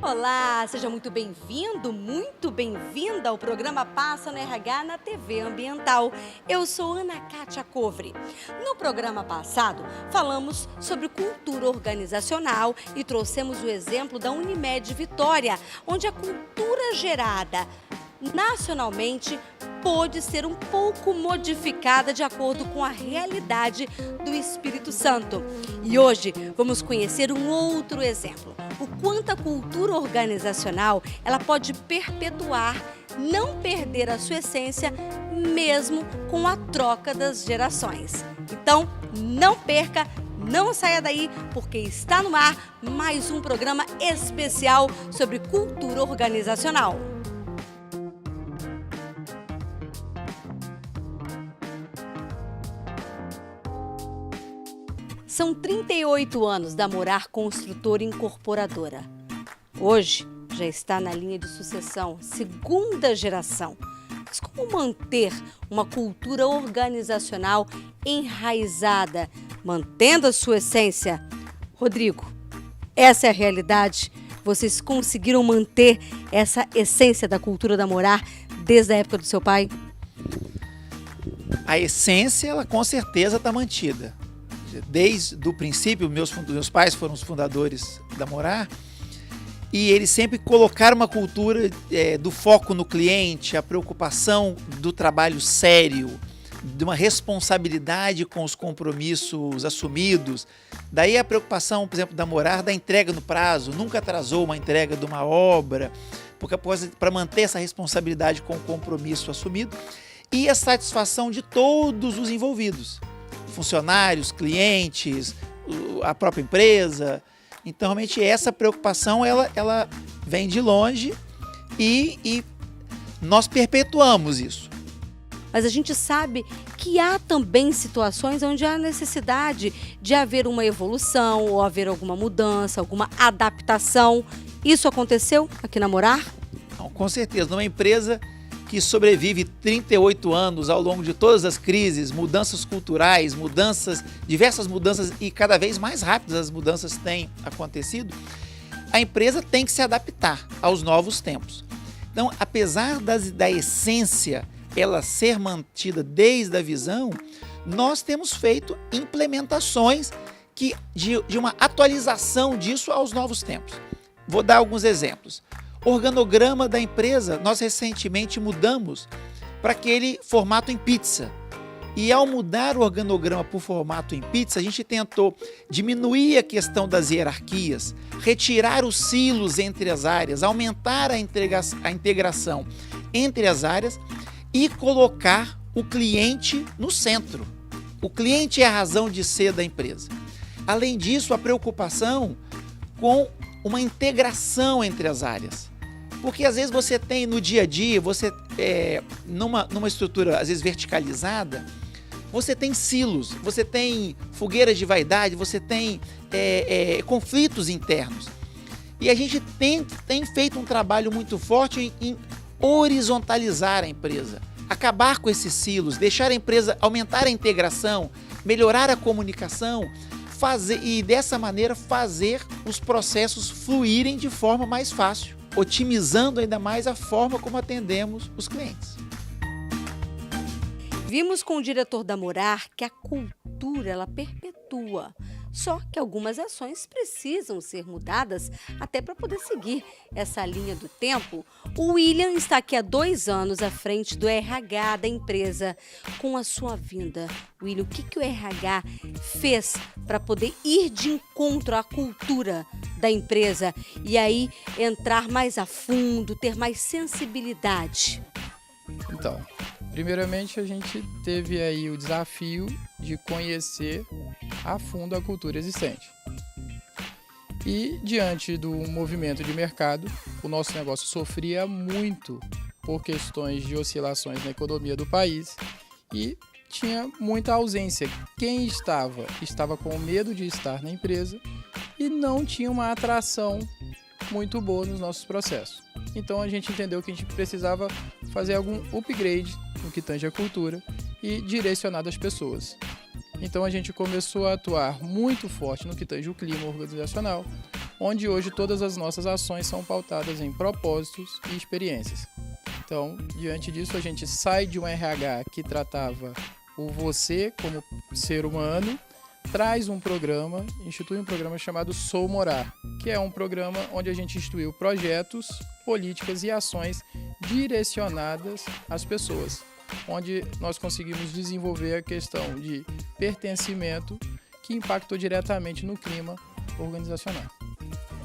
Olá, seja muito bem-vindo, muito bem-vinda ao programa Passa no RH na TV Ambiental. Eu sou Ana Kátia Covre. No programa passado, falamos sobre cultura organizacional e trouxemos o exemplo da Unimed Vitória, onde a cultura gerada nacionalmente pôde ser um pouco modificada de acordo com a realidade do Espírito Santo. E hoje vamos conhecer um outro exemplo, o quanto a cultura organizacional ela pode perpetuar, não perder a sua essência, mesmo com a troca das gerações. Então, não perca, não saia daí, porque está no ar mais um programa especial sobre cultura organizacional. São 38 anos da Morar Construtora Incorporadora. Hoje já está na linha de sucessão, segunda geração. Mas como manter uma cultura organizacional enraizada, mantendo a sua essência? Rodrigo, essa é a realidade? Vocês conseguiram manter essa essência da cultura da Morar desde a época do seu pai? A essência, ela com certeza está mantida. Desde o princípio, meus pais foram os fundadores da Morar e eles sempre colocaram uma cultura do foco no cliente, a preocupação do trabalho sério, de uma responsabilidade com os compromissos assumidos. Daí a preocupação, por exemplo, da Morar da entrega no prazo, nunca atrasou uma entrega de uma obra, porque para manter essa responsabilidade com o compromisso assumido e a satisfação de todos os envolvidos. Funcionários, clientes, a própria empresa. Então, realmente, essa preocupação ela vem de longe e nós perpetuamos isso. Mas a gente sabe que há também situações onde há necessidade de haver uma evolução ou haver alguma mudança, alguma adaptação. Isso aconteceu aqui na Morar? Não, com certeza. Numa empresa que sobrevive 38 anos ao longo de todas as crises, mudanças culturais, diversas mudanças e cada vez mais rápidas as mudanças têm acontecido, a empresa tem que se adaptar aos novos tempos. Então, apesar da essência ela ser mantida desde a visão, nós temos feito implementações de uma atualização disso aos novos tempos. Vou dar alguns exemplos. Organograma da empresa, nós recentemente mudamos para aquele formato em pizza. E ao mudar o organograma para o formato em pizza, a gente tentou diminuir a questão das hierarquias, retirar os silos entre as áreas, aumentar a integração entre as áreas e colocar o cliente no centro. O cliente é a razão de ser da empresa. Além disso, a preocupação com uma integração entre as áreas. Porque às vezes você tem no dia a dia, numa estrutura às vezes verticalizada, você tem silos, você tem fogueiras de vaidade, você tem conflitos internos. E a gente tem feito um trabalho muito forte em horizontalizar a empresa, acabar com esses silos, deixar a empresa aumentar a integração, melhorar a comunicação, e dessa maneira fazer os processos fluírem de forma mais fácil, otimizando ainda mais a forma como atendemos os clientes. Vimos com o diretor da Morar que a cultura ela perpetua, só que algumas ações precisam ser mudadas até para poder seguir essa linha do tempo. O William está aqui há 2 anos à frente do RH da empresa. Com a sua vinda, William, o que o RH fez para poder ir de encontro à cultura da empresa e aí entrar mais a fundo, ter mais sensibilidade? Então, primeiramente a gente teve aí o desafio de conhecer a fundo a cultura existente. E diante do movimento de mercado, o nosso negócio sofria muito por questões de oscilações na economia do país e tinha muita ausência. Quem estava com medo de estar na empresa e não tinha uma atração muito boa nos nossos processos. Então a gente entendeu que a gente precisava fazer algum upgrade no que tange a cultura e direcionar as pessoas. Então a gente começou a atuar muito forte no que tange o clima organizacional, onde hoje todas as nossas ações são pautadas em propósitos e experiências. Então, diante disso, a gente sai de um RH que tratava o você como ser humano, traz um programa, institui um programa chamado Sou Morar, que é um programa onde a gente instituiu projetos, políticas e ações direcionadas às pessoas, onde nós conseguimos desenvolver a questão de pertencimento que impactou diretamente no clima organizacional.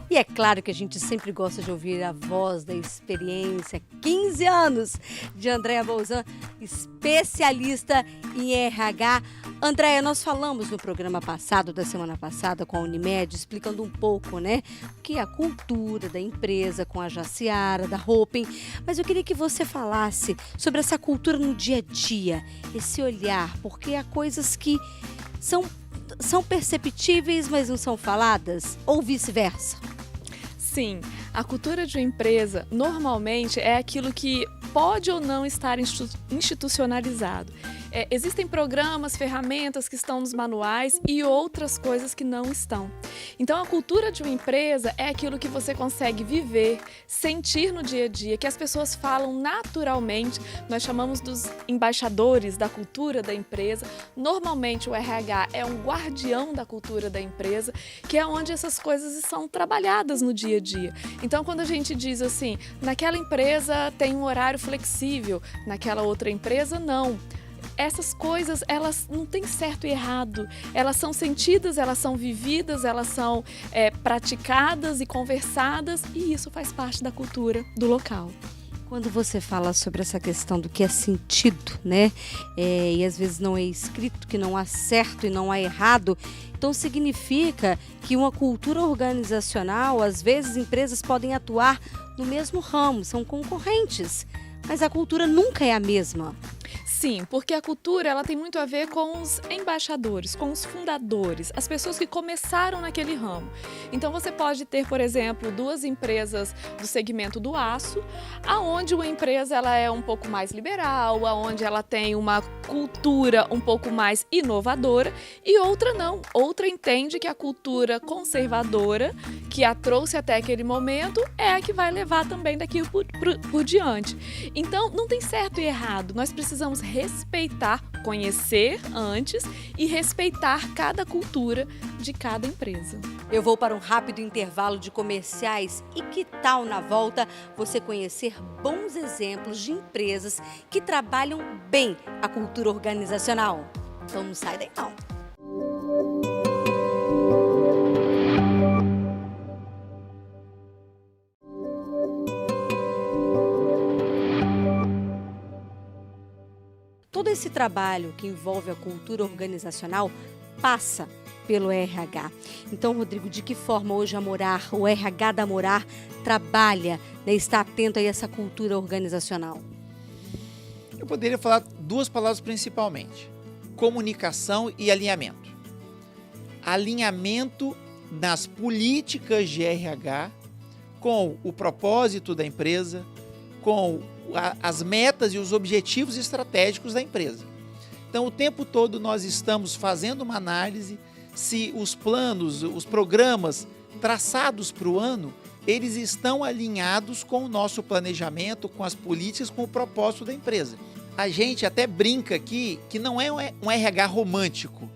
E é claro que a gente sempre gosta de ouvir a voz da experiência, 15 anos, de Andréa Bolzan, especialista em RH. Andréa, nós falamos no programa passado, da semana passada, com a Unimed, explicando um pouco, né, o que é a cultura da empresa, com a Jaciara, da Hoping. Mas eu queria que você falasse sobre essa cultura no dia a dia, esse olhar, porque há coisas que são perceptíveis, mas não são faladas, ou vice-versa. Sim, a cultura de uma empresa normalmente é aquilo que pode ou não estar institucionalizado. Existem programas, ferramentas que estão nos manuais e outras coisas que não estão. Então, a cultura de uma empresa é aquilo que você consegue viver, sentir no dia a dia, que as pessoas falam naturalmente. Nós chamamos dos embaixadores da cultura da empresa. Normalmente, o RH é um guardião da cultura da empresa, que é onde essas coisas são trabalhadas no dia a dia. Então, quando a gente diz assim, naquela empresa tem um horário flexível, naquela outra empresa não. Essas coisas, elas não têm certo e errado, elas são sentidas, elas são vividas, elas são praticadas e conversadas, e isso faz parte da cultura do local. Quando você fala sobre essa questão do que é sentido, né, e às vezes não é escrito, que não há certo e não há errado, então significa que uma cultura organizacional, às vezes empresas podem atuar no mesmo ramo, são concorrentes, mas a cultura nunca é a mesma. Sim, porque a cultura ela tem muito a ver com os embaixadores, com os fundadores, as pessoas que começaram naquele ramo. Então você pode ter, por exemplo, duas empresas do segmento do aço, aonde uma empresa ela é um pouco mais liberal, aonde ela tem uma cultura um pouco mais inovadora, e outra não. Outra entende que a cultura conservadora, que a trouxe até aquele momento, é a que vai levar também daqui por diante. Então não tem certo e errado, nós precisamos respeitar, conhecer antes e respeitar cada cultura de cada empresa. Eu vou para um rápido intervalo de comerciais e que tal na volta você conhecer bons exemplos de empresas que trabalham bem a cultura organizacional? Então não sai daí não. Todo esse trabalho que envolve a cultura organizacional passa pelo RH. Então, Rodrigo, de que forma hoje a Morar, o RH da Morar, trabalha, né, está atento a essa cultura organizacional? Eu poderia falar duas palavras principalmente: comunicação e alinhamento. Alinhamento nas políticas de RH com o propósito da empresa, com as metas e os objetivos estratégicos da empresa. Então, o tempo todo nós estamos fazendo uma análise se os planos, os programas traçados para o ano, eles estão alinhados com o nosso planejamento, com as políticas, com o propósito da empresa. A gente até brinca aqui que não é um RH romântico,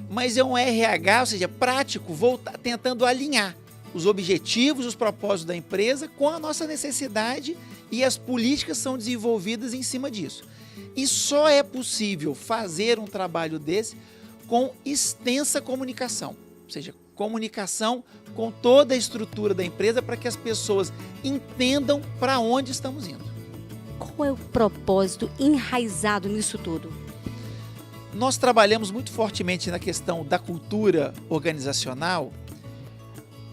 mas é um RH, ou seja, prático, tentando alinhar os objetivos, os propósitos da empresa com a nossa necessidade, e as políticas são desenvolvidas em cima disso. E só é possível fazer um trabalho desse com extensa comunicação, ou seja, comunicação com toda a estrutura da empresa para que as pessoas entendam para onde estamos indo. Qual é o propósito enraizado nisso tudo? Nós trabalhamos muito fortemente na questão da cultura organizacional,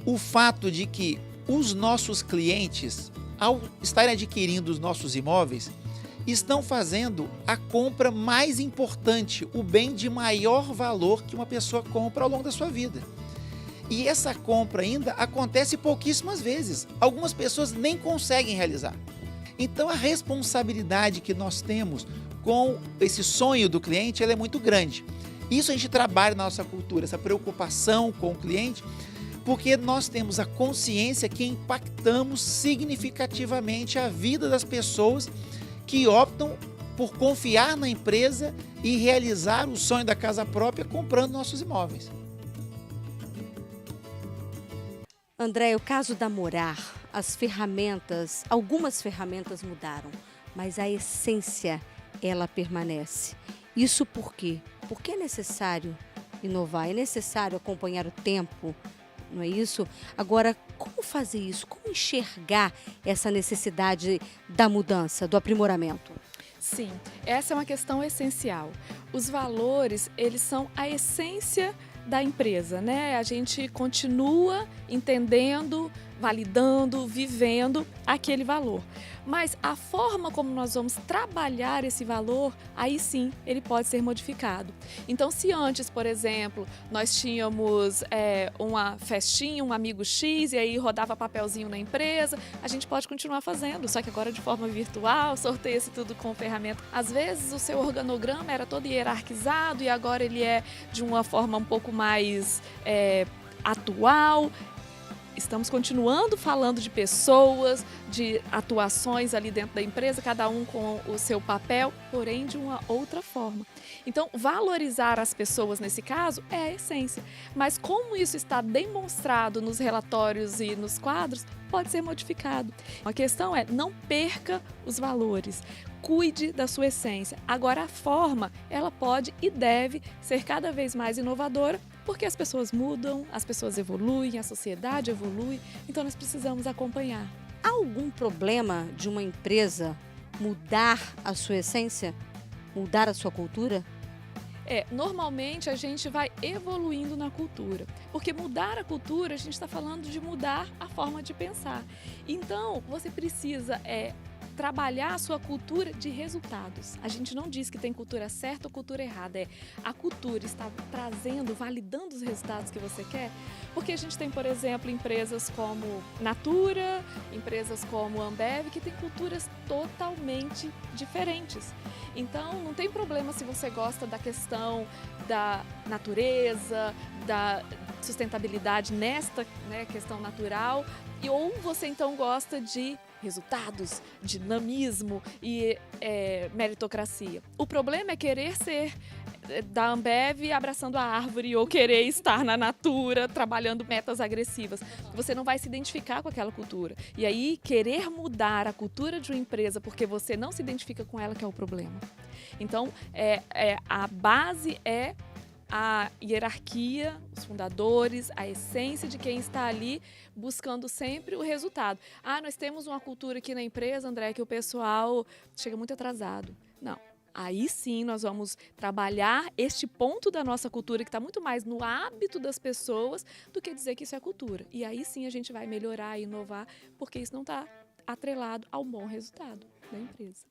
o fato de que os nossos clientes, ao estarem adquirindo os nossos imóveis, estão fazendo a compra mais importante, o bem de maior valor que uma pessoa compra ao longo da sua vida. E essa compra ainda acontece pouquíssimas vezes. Algumas pessoas nem conseguem realizar. Então a responsabilidade que nós temos com esse sonho do cliente ela é muito grande. Isso a gente trabalha na nossa cultura, essa preocupação com o cliente, porque nós temos a consciência que impactamos significativamente a vida das pessoas que optam por confiar na empresa e realizar o sonho da casa própria comprando nossos imóveis. André, o caso da Morar, as ferramentas, algumas ferramentas mudaram, mas a essência, ela permanece. Isso por quê? Porque é necessário inovar, é necessário acompanhar o tempo, não é isso? Agora, como fazer isso? Como enxergar essa necessidade da mudança, do aprimoramento? Sim, essa é uma questão essencial. Os valores, eles são a essência da empresa, né? A gente continua entendendo, validando, vivendo aquele valor. Mas a forma como nós vamos trabalhar esse valor, aí sim, ele pode ser modificado. Então, se antes, por exemplo, nós tínhamos uma festinha, um amigo X, e aí rodava papelzinho na empresa, a gente pode continuar fazendo, só que agora de forma virtual, sorteia-se tudo com ferramenta. Às vezes, o seu organograma era todo hierarquizado e agora ele é de uma forma um pouco mais atual. Estamos continuando falando de pessoas, de atuações ali dentro da empresa, cada um com o seu papel, porém de uma outra forma. Então, valorizar as pessoas nesse caso é a essência. Mas como isso está demonstrado nos relatórios e nos quadros, pode ser modificado. A questão é, não perca os valores. Cuide da sua essência. Agora, a forma, ela pode e deve ser cada vez mais inovadora, porque as pessoas mudam, as pessoas evoluem, a sociedade evolui, então nós precisamos acompanhar. Há algum problema de uma empresa mudar a sua essência? Mudar a sua cultura? Normalmente a gente vai evoluindo na cultura, porque mudar a cultura, a gente está falando de mudar a forma de pensar. Então, você precisa trabalhar a sua cultura de resultados. A gente não diz que tem cultura certa ou cultura errada, a cultura está trazendo, validando os resultados que você quer, porque a gente tem, por exemplo, empresas como Natura, empresas como Ambev, que têm culturas totalmente diferentes. Então, não tem problema se você gosta da questão da natureza, da sustentabilidade nesta questão natural, ou você então gosta de resultados, dinamismo e meritocracia. O problema é querer ser da Ambev abraçando a árvore ou querer estar na Natura trabalhando metas agressivas. Você não vai se identificar com aquela cultura. E aí, querer mudar a cultura de uma empresa porque você não se identifica com ela que é o problema. Então, a base é a hierarquia, os fundadores, a essência de quem está ali buscando sempre o resultado. Nós temos uma cultura aqui na empresa, André, que o pessoal chega muito atrasado. Não. Aí sim nós vamos trabalhar este ponto da nossa cultura que está muito mais no hábito das pessoas do que dizer que isso é cultura. E aí sim a gente vai melhorar e inovar, porque isso não está atrelado ao bom resultado da empresa.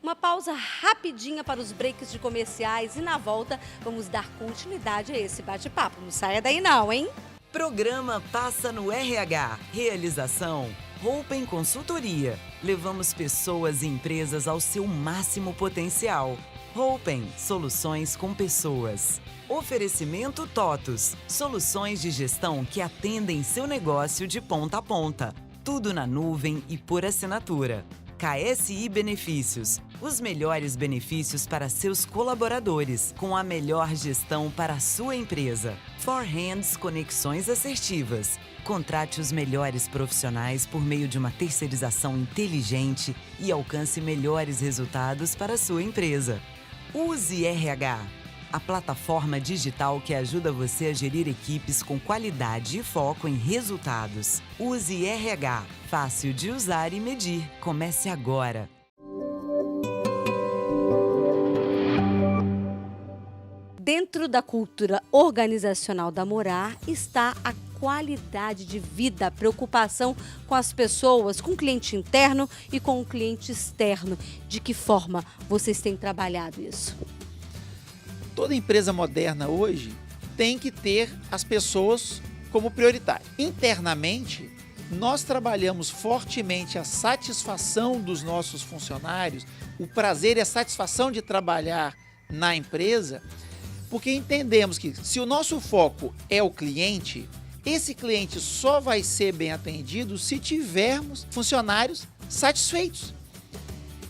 Uma pausa rapidinha para os breaks de comerciais e na volta vamos dar continuidade a esse bate-papo. Não saia daí não, hein? Programa Passa no RH. Realização Roupen Consultoria. Levamos pessoas e empresas ao seu máximo potencial. Roupen, soluções com pessoas. Oferecimento TOTUS, soluções de gestão que atendem seu negócio de ponta a ponta. Tudo na nuvem e por assinatura. KSI Benefícios, os melhores benefícios para seus colaboradores, com a melhor gestão para a sua empresa. Forhands Conexões Assertivas. Contrate os melhores profissionais por meio de uma terceirização inteligente e alcance melhores resultados para a sua empresa. Use RH, a plataforma digital que ajuda você a gerir equipes com qualidade e foco em resultados. Use RH, fácil de usar e medir. Comece agora. Dentro da cultura organizacional da Morar está a qualidade de vida, a preocupação com as pessoas, com o cliente interno e com o cliente externo. De que forma vocês têm trabalhado isso? Toda empresa moderna hoje tem que ter as pessoas como prioritário. Internamente, nós trabalhamos fortemente a satisfação dos nossos funcionários, o prazer e a satisfação de trabalhar na empresa, Porque entendemos que se o nosso foco é o cliente, esse cliente só vai ser bem atendido se tivermos funcionários satisfeitos.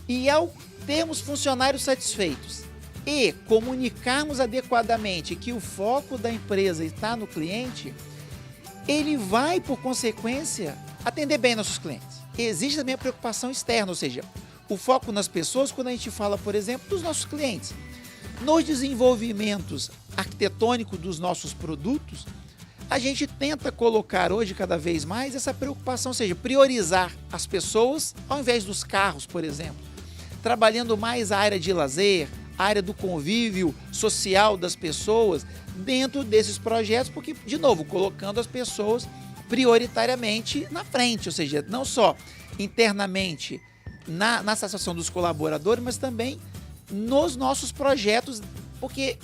E ao termos funcionários satisfeitos e comunicarmos adequadamente que o foco da empresa está no cliente, ele vai, por consequência, atender bem nossos clientes. Existe também a preocupação externa, ou seja, o foco nas pessoas, quando a gente fala, por exemplo, dos nossos clientes. Nos desenvolvimentos arquitetônicos dos nossos produtos, a gente tenta colocar hoje cada vez mais essa preocupação, ou seja, priorizar as pessoas ao invés dos carros, por exemplo. Trabalhando mais a área de lazer, a área do convívio social das pessoas dentro desses projetos, porque, de novo, colocando as pessoas prioritariamente na frente, ou seja, não só internamente na satisfação dos colaboradores, mas também nos nossos projetos, porque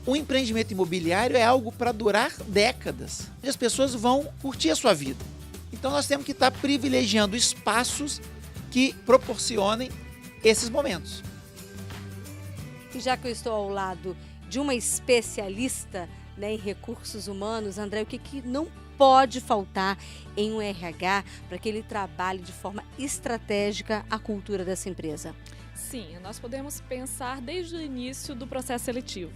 o empreendimento imobiliário é algo para durar décadas, e as pessoas vão curtir a sua vida. Então nós temos que estar privilegiando espaços que proporcionem esses momentos. E já que eu estou ao lado de uma especialista, né, em recursos humanos, André, o que não pode faltar em um RH para que ele trabalhe de forma estratégica a cultura dessa empresa? Sim, nós podemos pensar desde o início do processo seletivo.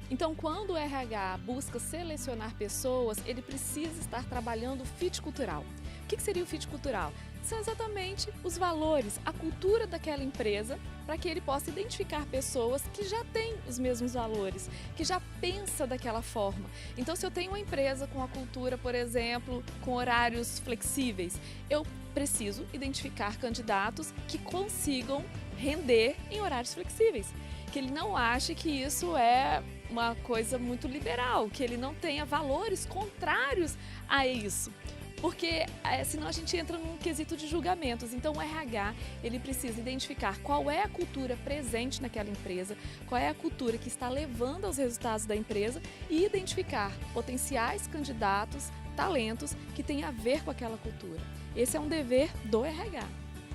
Então, quando o RH busca selecionar pessoas, ele precisa estar trabalhando o fit cultural. O que seria o fit cultural? São exatamente os valores, a cultura daquela empresa, para que ele possa identificar pessoas que já têm os mesmos valores, que já pensa daquela forma. Então, se eu tenho uma empresa com a cultura, por exemplo, com horários flexíveis, eu preciso identificar candidatos que consigam render em horários flexíveis. Que ele não ache que isso é uma coisa muito liberal, que ele não tenha valores contrários a isso. Porque senão a gente entra num quesito de julgamentos. Então o RH, ele precisa identificar qual é a cultura presente naquela empresa, qual é a cultura que está levando aos resultados da empresa e identificar potenciais candidatos, talentos que têm a ver com aquela cultura. Esse é um dever do RH.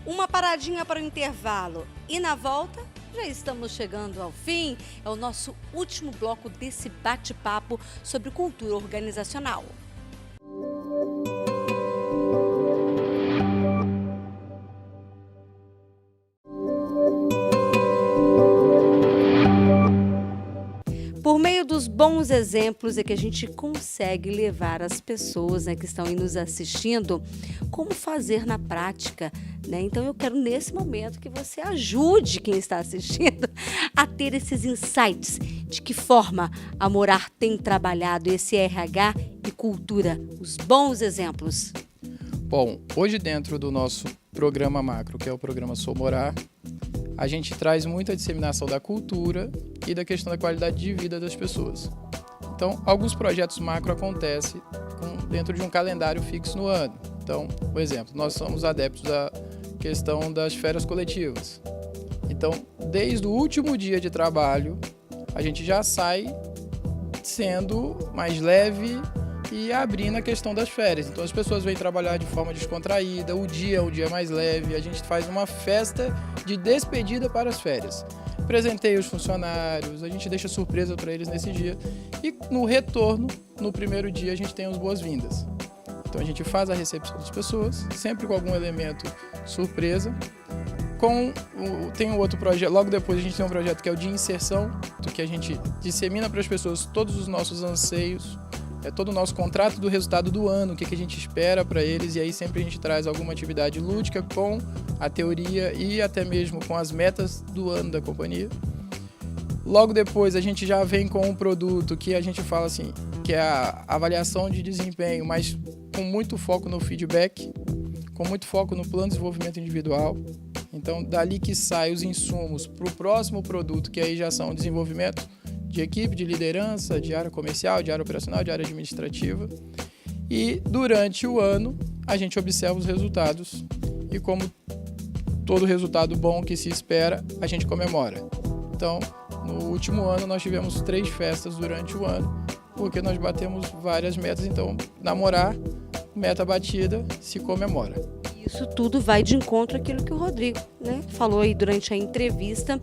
Uma paradinha para o intervalo e na volta já estamos chegando ao fim. É o nosso último bloco desse bate-papo sobre cultura organizacional. Por meio dos bons exemplos é que a gente consegue levar as pessoas, né, que estão aí nos assistindo como fazer na prática, né? Então eu quero nesse momento que você ajude quem está assistindo a ter esses insights de que forma a Morar tem trabalhado esse RH e cultura, os bons exemplos. Bom, hoje dentro do nosso programa macro, que é o programa Sou Morar, a gente traz muita disseminação da cultura e da questão da qualidade de vida das pessoas. Então, alguns projetos macro acontecem dentro de um calendário fixo no ano. Então, por exemplo, nós somos adeptos da questão das férias coletivas. Então, desde o último dia de trabalho, a gente já sai sendo mais leve e abrindo a questão das férias. Então as pessoas vêm trabalhar de forma descontraída, o dia é um dia mais leve, a gente faz uma festa de despedida para as férias. Presenteia os funcionários, a gente deixa surpresa para eles nesse dia e no retorno, no primeiro dia, a gente tem as boas-vindas. Então a gente faz a recepção das pessoas, sempre com algum elemento surpresa. Tem um outro projeto, logo depois a gente tem um projeto que é o de inserção, que a gente dissemina para as pessoas todos os nossos anseios, todo o nosso contrato do resultado do ano, o que a gente espera para eles, e aí sempre a gente traz alguma atividade lúdica com a teoria e até mesmo com as metas do ano da companhia. Logo depois a gente já vem com um produto que a gente fala assim, que é a avaliação de desempenho, mas com muito foco no feedback, com muito foco no plano de desenvolvimento individual. Então, dali que saem os insumos para o próximo produto, que aí já são desenvolvimento de equipe, de liderança, de área comercial, de área operacional, de área administrativa. E durante o ano, a gente observa os resultados e, como todo resultado bom que se espera, a gente comemora. Então, no último ano, nós tivemos 3 festas durante o ano, porque nós batemos várias metas. Então, namorar, meta batida, se comemora. Isso tudo vai de encontro àquilo que o Rodrigo, né, falou aí durante a entrevista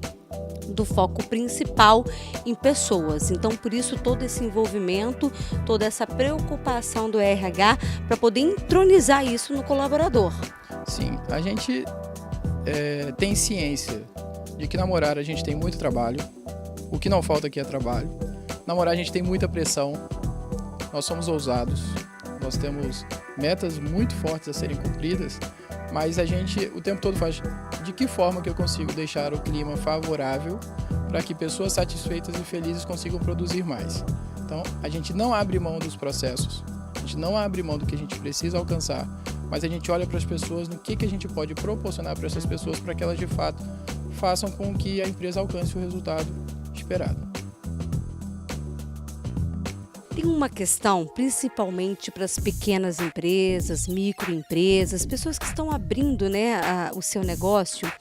do foco principal em pessoas. Então, por isso, todo esse envolvimento, toda essa preocupação do RH para poder entronizar isso no colaborador. Sim, a gente tem ciência de que namorar a gente tem muito trabalho, o que não falta aqui é trabalho. Namorar a gente tem muita pressão, nós somos ousados, nós temos metas muito fortes a serem cumpridas, mas a gente o tempo todo faz de que forma que eu consigo deixar o clima favorável para que pessoas satisfeitas e felizes consigam produzir mais. Então, a gente não abre mão dos processos, a gente não abre mão do que a gente precisa alcançar, mas a gente olha para as pessoas no que a gente pode proporcionar para essas pessoas para que elas de fato façam com que a empresa alcance o resultado esperado. Tem uma questão, principalmente para as pequenas empresas, microempresas, pessoas que estão abrindo, né, o seu negócio,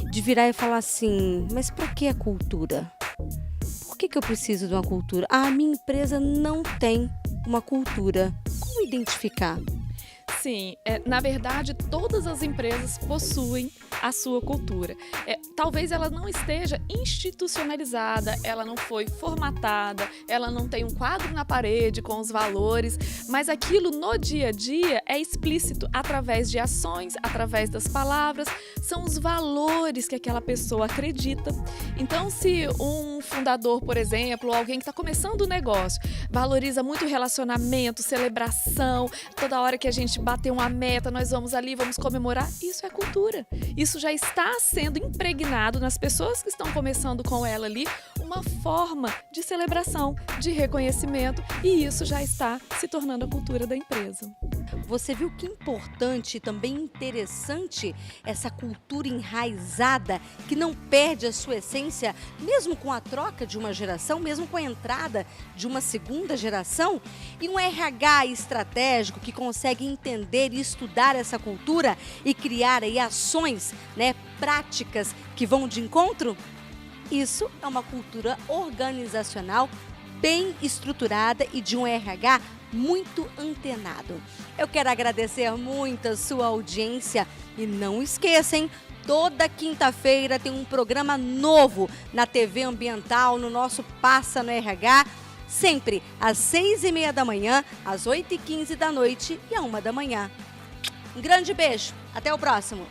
de virar e falar assim, mas por que a cultura? Por que eu preciso de uma cultura? A minha empresa não tem uma cultura. Como identificar? Sim, na verdade, todas as empresas possuem a sua cultura. Talvez ela não esteja institucionalizada, ela não foi formatada, ela não tem um quadro na parede com os valores, mas aquilo no dia a dia é explícito através de ações, através das palavras, são os valores que aquela pessoa acredita. Então, se um fundador, por exemplo, ou alguém que está começando o negócio, valoriza muito o relacionamento, celebração, toda hora que a gente bater uma meta, nós vamos ali, vamos comemorar, isso é cultura. Isso já está sendo impregnado nas pessoas que estão começando com ela ali, uma forma de celebração, de reconhecimento, e isso já está se tornando a cultura da empresa. Você viu que importante e também interessante essa cultura enraizada que não perde a sua essência, mesmo com a troca de uma geração, mesmo com a entrada de uma segunda geração? E um RH estratégico que consegue entender e estudar essa cultura e criar aí ações, né, práticas que vão de encontro? Isso é uma cultura organizacional bem estruturada e de um RH muito antenado. Eu quero agradecer muito a sua audiência e não esqueçam, toda quinta-feira tem um programa novo na TV Ambiental, no nosso Passa no RH, sempre às 6h30 da manhã, às 8h15 da noite e à 1h da manhã. Um grande beijo, até o próximo.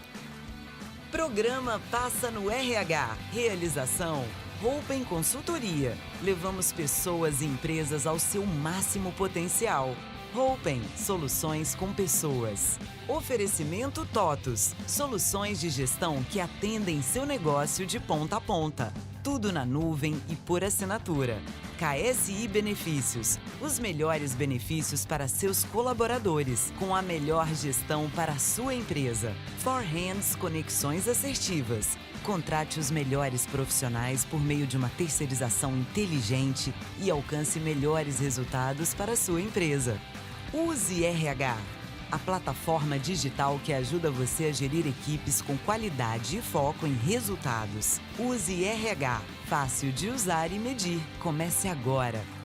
Programa Passa no RH. Realização Roupen Consultoria. Levamos pessoas e empresas ao seu máximo potencial. Roupen, soluções com pessoas. Oferecimento TOTUS, soluções de gestão que atendem seu negócio de ponta a ponta. Tudo na nuvem e por assinatura. KSI Benefícios, os melhores benefícios para seus colaboradores, com a melhor gestão para a sua empresa. Forhands Conexões Assertivas. Contrate os melhores profissionais por meio de uma terceirização inteligente e alcance melhores resultados para a sua empresa. Use RH, a plataforma digital que ajuda você a gerir equipes com qualidade e foco em resultados. Use RH, fácil de usar e medir. Comece agora.